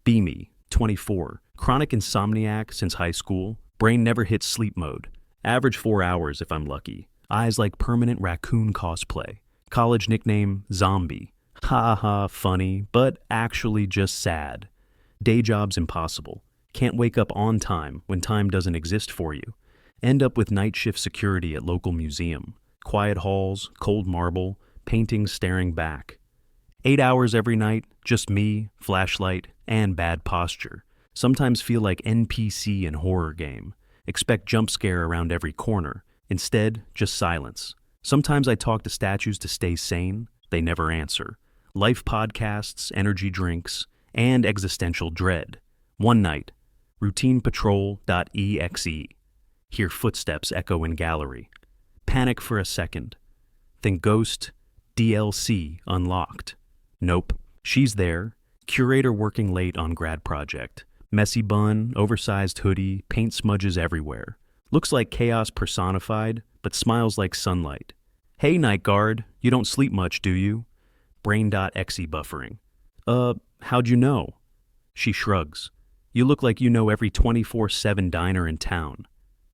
Me, 24, chronic insomniac since high school, brain never hits sleep mode, average 4 hours if I'm lucky, eyes like permanent raccoon cosplay, college nickname Zombie, ha ha funny, but actually just sad. Day job's impossible, can't wake up on time when time doesn't exist for you, end up with night shift security at local museum, quiet halls, cold marble, paintings staring back. 8 hours every night, just me, flashlight, and bad posture. Sometimes feel like NPC in horror game. Expect jump scare around every corner. Instead, just silence. Sometimes I talk to statues to stay sane. They never answer. Life podcasts, energy drinks, and existential dread. One night, routinepatrol.exe. Hear footsteps echo in gallery. Panic for a second. Think ghost, DLC unlocked. Nope, she's there. Curator working late on grad project. Messy bun, oversized hoodie, paint smudges everywhere. Looks like chaos personified, but smiles like sunlight. Hey, night guard, you don't sleep much, do you? Brain.exe buffering. How'd you know? She shrugs. You look like you know every 24/7 diner in town.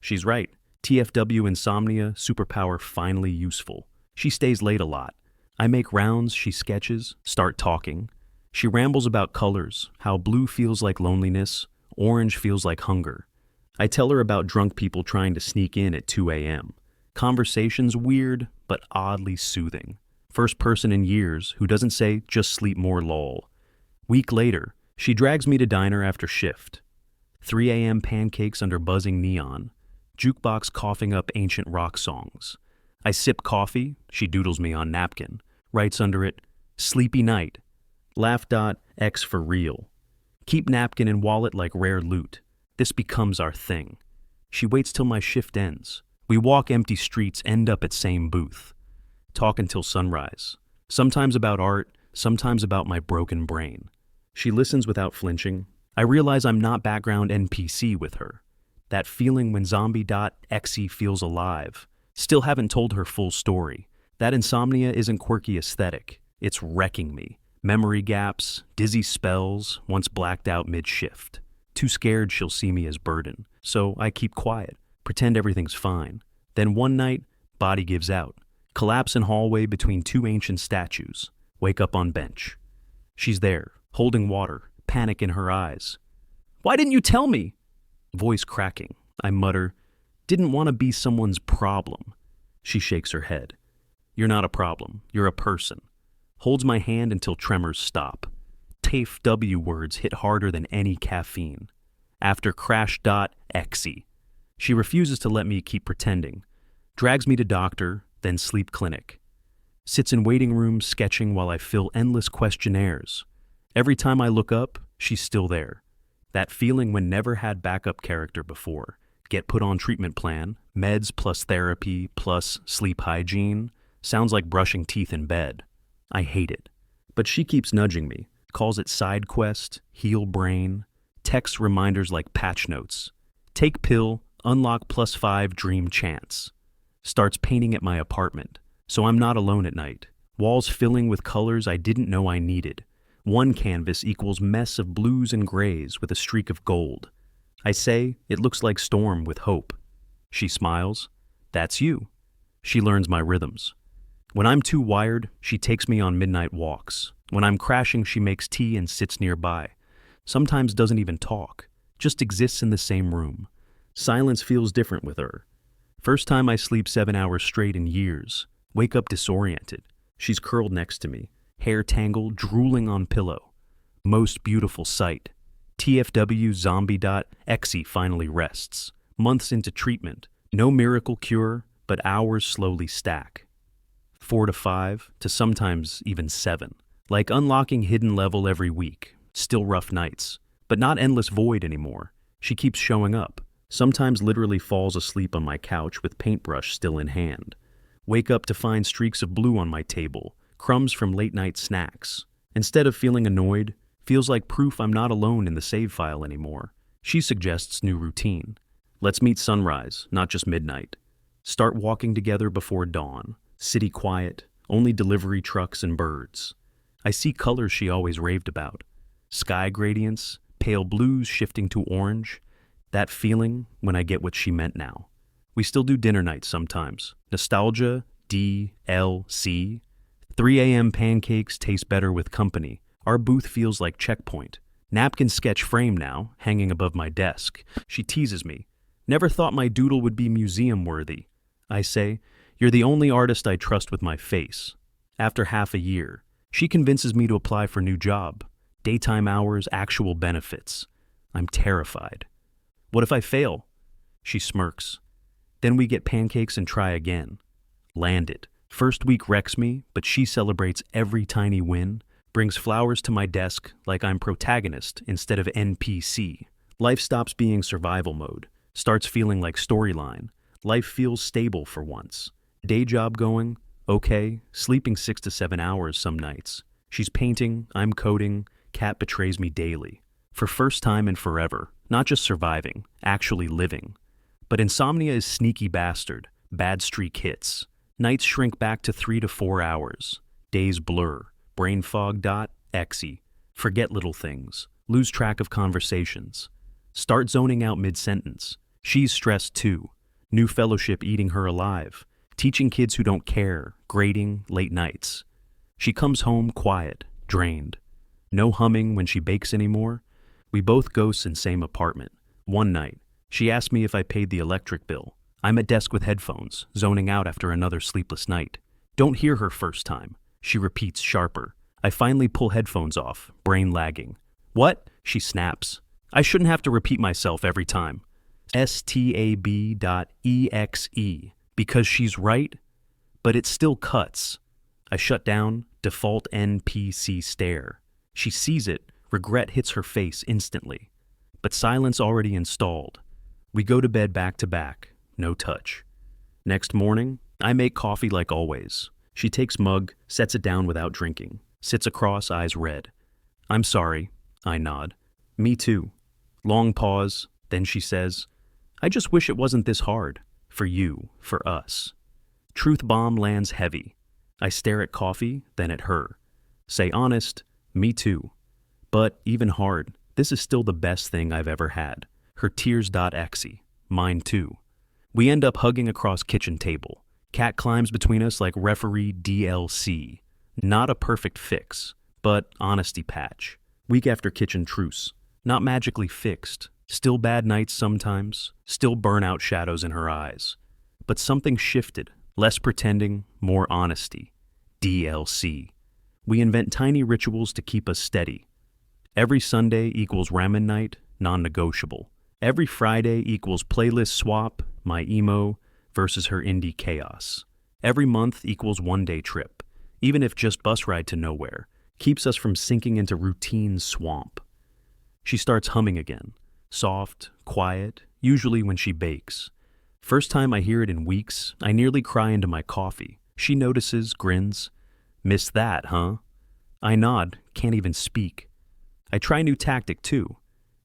She's right. TFW insomnia, superpower finally useful. She stays late a lot. I make rounds, she sketches, start talking. She rambles about colors, how blue feels like loneliness, orange feels like hunger. I tell her about drunk people trying to sneak in at 2 a.m. Conversations weird, but oddly soothing. First person in years who doesn't say, just sleep more lol. Week later, she drags me to diner after shift. 3 a.m. pancakes under buzzing neon. Jukebox coughing up ancient rock songs. I sip coffee, she doodles me on napkin, writes under it, sleepy night, laugh.x for real. Keep napkin and wallet like rare loot. This becomes our thing. She waits till my shift ends. We walk empty streets, end up at same booth. Talk until sunrise. Sometimes about art, sometimes about my broken brain. She listens without flinching. I realize I'm not background NPC with her. That feeling when zombie.exe feels alive. Still haven't told her full story. That insomnia isn't quirky aesthetic. It's wrecking me. Memory gaps, dizzy spells, once blacked out mid-shift. Too scared she'll see me as burden. So I keep quiet, pretend everything's fine. Then one night, body gives out. Collapse in hallway between two ancient statues. Wake up on bench. She's there, holding water, panic in her eyes. Why didn't you tell me? Voice cracking. I mutter, didn't want to be someone's problem. She shakes her head. You're not a problem. You're a person. Holds my hand until tremors stop. TAFE-W words hit harder than any caffeine. After crash.exe. She refuses to let me keep pretending. Drags me to doctor, then sleep clinic. Sits in waiting room sketching while I fill endless questionnaires. Every time I look up, she's still there. That feeling when never had backup character before. Get put on treatment plan, meds plus therapy plus sleep hygiene. Sounds like brushing teeth in bed. I hate it. But she keeps nudging me, calls it side quest, heal brain, texts reminders like patch notes. Take pill, unlock +5 dream chance. Starts painting at my apartment, so I'm not alone at night. Walls filling with colors I didn't know I needed. One canvas equals mess of blues and grays with a streak of gold. I say, it looks like storm with hope. She smiles. That's you. She learns my rhythms. When I'm too wired, she takes me on midnight walks. When I'm crashing, she makes tea and sits nearby. Sometimes doesn't even talk, just exists in the same room. Silence feels different with her. First time I sleep 7 hours straight in years. Wake up disoriented. She's curled next to me, hair tangled, drooling on pillow. Most beautiful sight. TFW zombie.exe finally rests. Months into treatment. No miracle cure, but hours slowly stack. 4 to 5, to sometimes even 7. Like unlocking hidden level every week. Still rough nights. But not endless void anymore. She keeps showing up. Sometimes literally falls asleep on my couch with paintbrush still in hand. Wake up to find streaks of blue on my table. Crumbs from late night snacks. Instead of feeling annoyed, feels like proof I'm not alone in the save file anymore. She suggests new routine. Let's meet sunrise, not just midnight. Start walking together before dawn. City quiet, only delivery trucks and birds. I see colors she always raved about. Sky gradients, pale blues shifting to orange. That feeling when I get what she meant now. We still do dinner nights sometimes. Nostalgia, DLC. 3 a.m. pancakes taste better with company. Our booth feels like checkpoint. Napkin sketch frame now, hanging above my desk. She teases me. Never thought my doodle would be museum worthy. I say, you're the only artist I trust with my face. After half a year, she convinces me to apply for new job. Daytime hours, actual benefits. I'm terrified. What if I fail? She smirks. Then we get pancakes and try again. Landed. First week wrecks me, but she celebrates every tiny win, brings flowers to my desk like I'm protagonist instead of NPC. Life stops being survival mode, starts feeling like storyline. Life feels stable for once. Day job going, okay, sleeping 6 to 7 hours some nights. She's painting, I'm coding, cat betrays me daily. For first time in forever, not just surviving, actually living. But insomnia is sneaky bastard, bad streak hits. Nights shrink back to 3 to 4 hours. Days blur, brain fog. Exe. Forget little things, lose track of conversations. Start zoning out mid-sentence. She's stressed too. New fellowship eating her alive. Teaching kids who don't care, grading, late nights. She comes home quiet, drained. No humming when she bakes anymore. We both ghosts in same apartment. One night, she asked me if I paid the electric bill. I'm at desk with headphones, zoning out after another sleepless night. Don't hear her first time. She repeats sharper. I finally pull headphones off, brain lagging. What? She snaps. I shouldn't have to repeat myself every time. stab.exe. Because she's right, but it still cuts. I shut down, default NPC stare. She sees it, regret hits her face instantly. But silence already installed. We go to bed back to back, no touch. Next morning, I make coffee like always. She takes mug, sets it down without drinking, sits across, eyes red. I'm sorry, I nod. Me too. Long pause, then she says, I just wish it wasn't this hard. For you, for us. Truth bomb lands heavy. I stare at coffee, then at her. Say honest, me too. But even hard, this is still the best thing I've ever had. Her tears.exe. Mine too. We end up hugging across kitchen table. Cat climbs between us like referee DLC. Not a perfect fix, but honesty patch. Week after kitchen truce. Not magically fixed. Still bad nights sometimes. Still burnout shadows in her eyes. But something shifted. Less pretending, more honesty. DLC. We invent tiny rituals to keep us steady. Every Sunday equals ramen night, non-negotiable. Every Friday equals playlist swap, my emo versus her indie chaos. Every month equals one-day trip, even if just bus ride to nowhere, keeps us from sinking into routine swamp. She starts humming again, soft, quiet, usually when she bakes. First time I hear it in weeks, I nearly cry into my coffee. She notices, grins. Missed that, huh? I nod, can't even speak. I try new tactic too.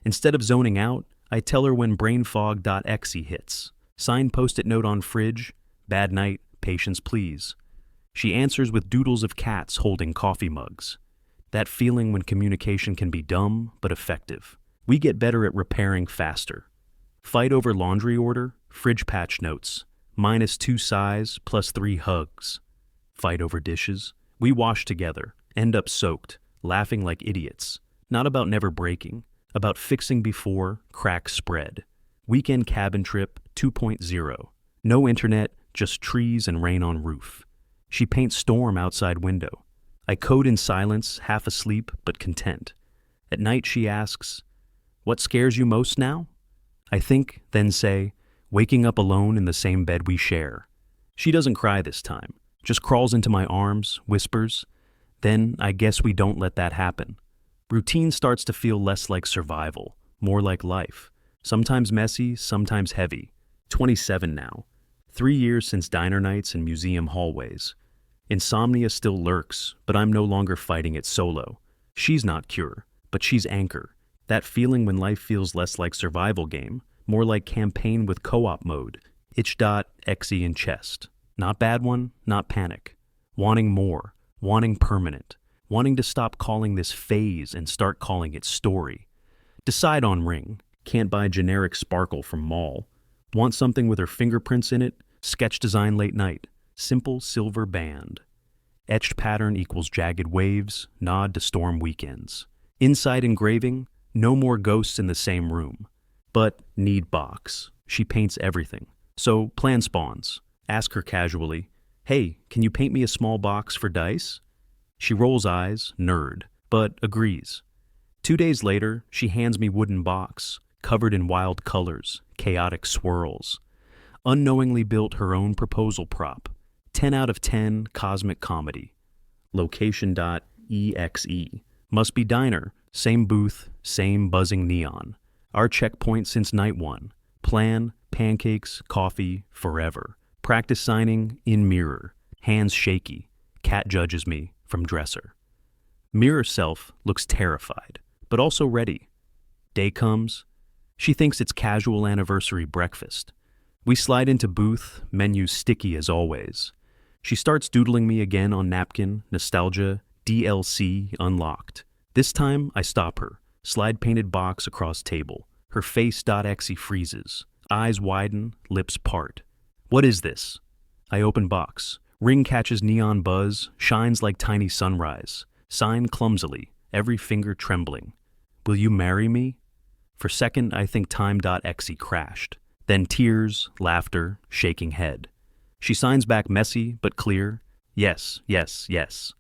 Instead of zoning out, I tell her when brainfog.exe hits. Signed post-it note on fridge, bad night, patience please. She answers with doodles of cats holding coffee mugs. That feeling when communication can be dumb but effective. We get better at repairing faster. Fight over laundry order, fridge patch notes, -2 sighs, +3 hugs. Fight over dishes. We wash together, end up soaked, laughing like idiots. Not about never breaking, about fixing before cracks spread. Weekend cabin trip 2.0. No internet, just trees and rain on roof. She paints storm outside window. I code in silence, half asleep but content. At night she asks, what scares you most now? I think, then say, waking up alone in the same bed we share. She doesn't cry this time, just crawls into my arms, whispers. Then I guess we don't let that happen. Routine starts to feel less like survival, more like life. Sometimes messy, sometimes heavy. 27 now. 3 years since diner nights and museum hallways. Insomnia still lurks, but I'm no longer fighting it solo. She's not cure, but she's anchor. That feeling when life feels less like survival game, more like campaign with co-op mode. Itch.exe in chest. Not bad one, not panic. Wanting more, wanting permanent, wanting to stop calling this phase and start calling it story. Decide on ring. Can't buy generic sparkle from mall. Want something with her fingerprints in it? Sketch design late night. Simple silver band. Etched pattern equals jagged waves, nod to storm weekends. Inside engraving, no more ghosts in the same room. But need box. She paints everything. So plan spawns. Ask her casually, "Hey, can you paint me a small box for dice?" She rolls eyes, nerd, but agrees. 2 days later, she hands me wooden box, covered in wild colors, chaotic swirls. Unknowingly built her own proposal prop. 10 out of 10 cosmic comedy. Location.exe. Must be diner. Same booth, same buzzing neon. Our checkpoint since night one. Plan, pancakes, coffee, forever. Practice signing, in mirror. Hands shaky. Cat judges me from dresser. Mirror self looks terrified, but also ready. Day comes. She thinks it's casual anniversary breakfast. We slide into booth, menu sticky as always. She starts doodling me again on napkin, nostalgia, DLC unlocked. This time, I stop her. Slide painted box across table. Her face.exe freezes. Eyes widen, lips part. What is this? I open box. Ring catches neon buzz, shines like tiny sunrise. Sign clumsily, every finger trembling. Will you marry me? For second, I think time.exe crashed. Then tears, laughter, shaking head. She signs back messy but clear. Yes, yes, yes.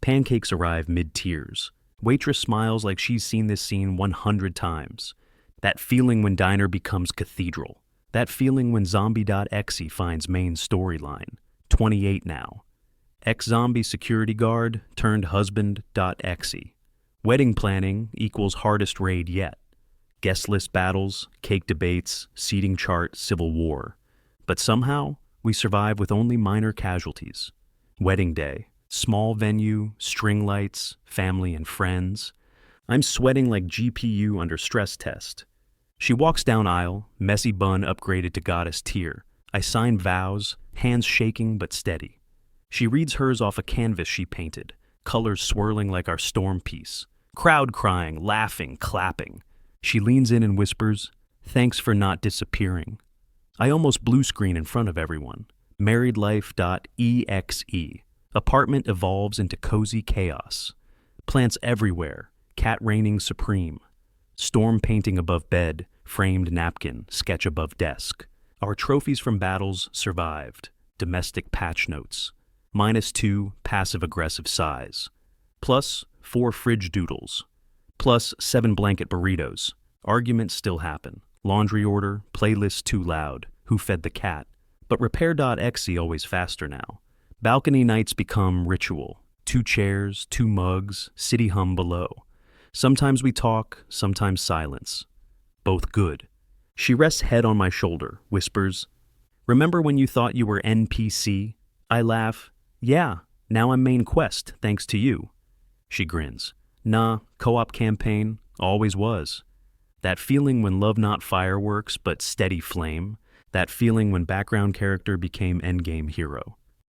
Pancakes arrive mid-tears. Waitress smiles like she's seen this scene 100 times. That feeling when diner becomes cathedral. That feeling when zombie.exe finds main storyline. 28 now. Ex-zombie security guard turned husband.exe. Wedding planning equals hardest raid yet. Guest list battles, cake debates, seating chart, civil war. But somehow, we survive with only minor casualties. Wedding day, small venue, string lights, family and friends. I'm sweating like GPU under stress test. She walks down aisle, messy bun upgraded to goddess tier. I sign vows, hands shaking but steady. She reads hers off a canvas she painted, colors swirling like our storm piece. Crowd crying, laughing, clapping. She leans in and whispers, "Thanks for not disappearing." I almost blue screen in front of everyone. Marriedlife.exe. Apartment evolves into cozy chaos. Plants everywhere, cat reigning supreme. Storm painting above bed, framed napkin, sketch above desk. Our trophies from battles survived. Domestic patch notes. -2 passive-aggressive sighs. Plus 4 fridge doodles. Plus 7 blanket burritos. Arguments still happen. Laundry order, playlist too loud. Who fed the cat? But repair.exe always faster now. Balcony nights become ritual. 2 chairs, 2 mugs, city hum below. Sometimes we talk, sometimes silence. Both good. She rests head on my shoulder, whispers, "Remember when you thought you were NPC?" I laugh, "Yeah, now I'm main quest, thanks to you." She grins. "Nah, co-op campaign, always was." That feeling when love not fireworks, but steady flame. That feeling when background character became Endgame hero.